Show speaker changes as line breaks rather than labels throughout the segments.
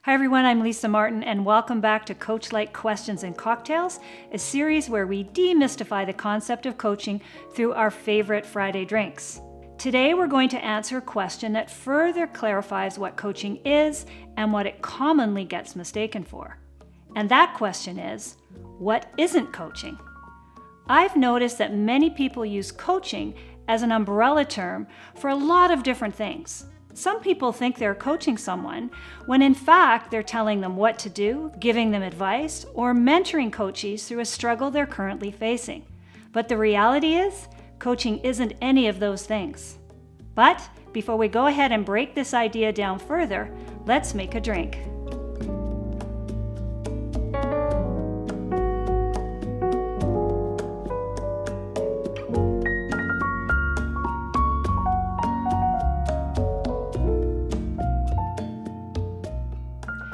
Hi everyone, I'm Lisa Martin and welcome back to Coach-like Questions and Cocktails, a series where we demystify the concept of coaching through our favorite Friday drinks. Today we're going to answer a question that further clarifies what coaching is and what it commonly gets mistaken for. And that question is, what isn't coaching? I've noticed that many people use coaching as an umbrella term for a lot of different things. Some people think they're coaching someone when in fact they're telling them what to do, giving them advice, or mentoring coachees through a struggle they're currently facing. But the reality is, coaching isn't any of those things. But before we go ahead and break this idea down further, let's make a drink.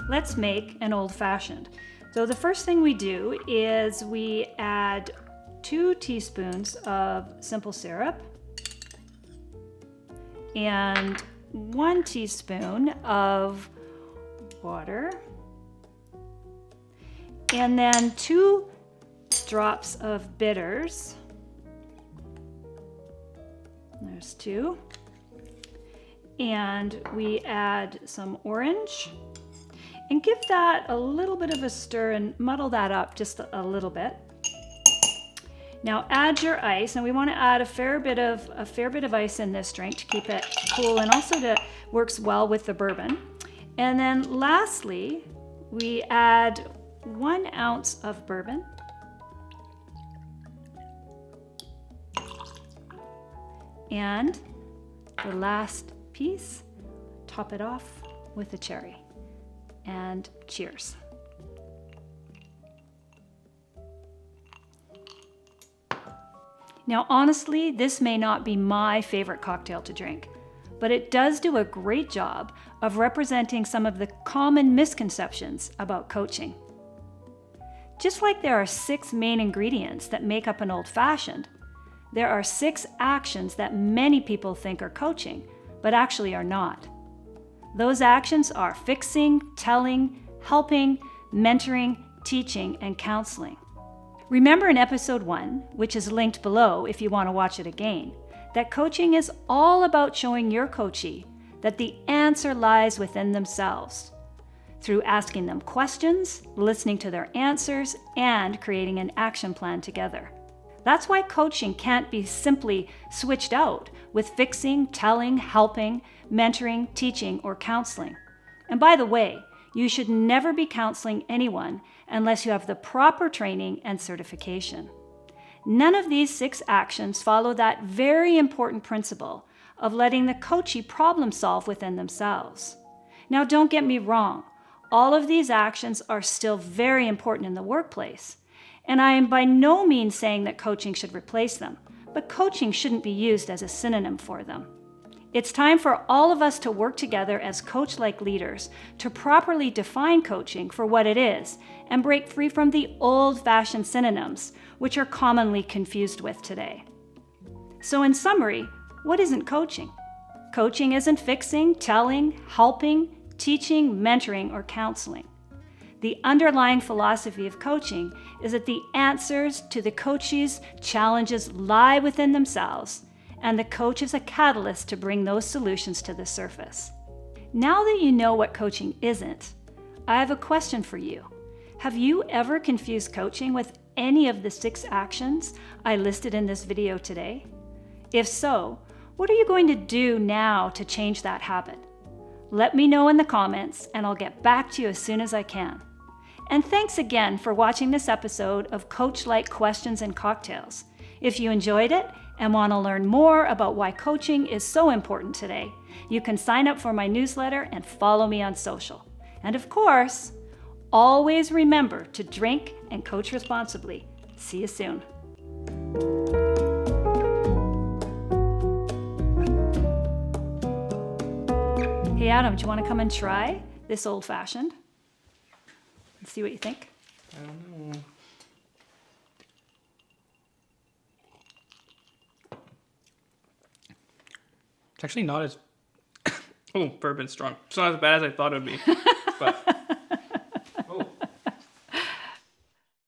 Let's make an old-fashioned. So the first thing we do is we add 2 teaspoons of simple syrup and 1 teaspoon of water, and then 2 drops of bitters. There's 2. And we add some orange. And give that a little bit of a stir and muddle that up just a little bit. Now add your ice, and we want to add a fair bit of ice in this drink to keep it cool and also to works well with the bourbon. And then lastly, we add 1 ounce of bourbon. And the last piece, top it off with a cherry. And cheers. Now, honestly, this may not be my favorite cocktail to drink, but it does do a great job of representing some of the common misconceptions about coaching. Just like there are 6 main ingredients that make up an old-fashioned, there are 6 actions that many people think are coaching, but actually are not. Those actions are fixing, telling, helping, mentoring, teaching, and counseling. Remember in episode 1, which is linked below if you want to watch it again, that coaching is all about showing your coachee that the answer lies within themselves through asking them questions, listening to their answers, and creating an action plan together. That's why coaching can't be simply switched out with fixing, telling, helping, mentoring, teaching, or counseling. And by the way, you should never be counseling anyone unless you have the proper training and certification. None of these 6 actions follow that very important principle of letting the coachee problem solve within themselves. Now, don't get me wrong. All of these actions are still very important in the workplace. And I am by no means saying that coaching should replace them, but coaching shouldn't be used as a synonym for them. It's time for all of us to work together as coach-like leaders to properly define coaching for what it is and break free from the old-fashioned synonyms, which are commonly confused with today. So in summary, what isn't coaching? Coaching isn't fixing, telling, helping, teaching, mentoring, or counseling. The underlying philosophy of coaching is that the answers to the coachee's challenges lie within themselves, and the coach is a catalyst to bring those solutions to the surface. Now that you know what coaching isn't, I have a question for you. Have you ever confused coaching with any of the 6 actions I listed in this video today? If so, what are you going to do now to change that habit? Let me know in the comments, and I'll get back to you as soon as I can. And thanks again for watching this episode of Coach-like Questions and Cocktails. If you enjoyed it and want to learn more about why coaching is so important today, you can sign up for my newsletter and follow me on social. And of course, always remember to drink and coach responsibly. See you soon. Hey Adam, do you want to come and try this old-fashioned? Let's see what you think.
I don't know. It's actually not as Oh, bourbon's strong. It's not as bad as I thought it would be. But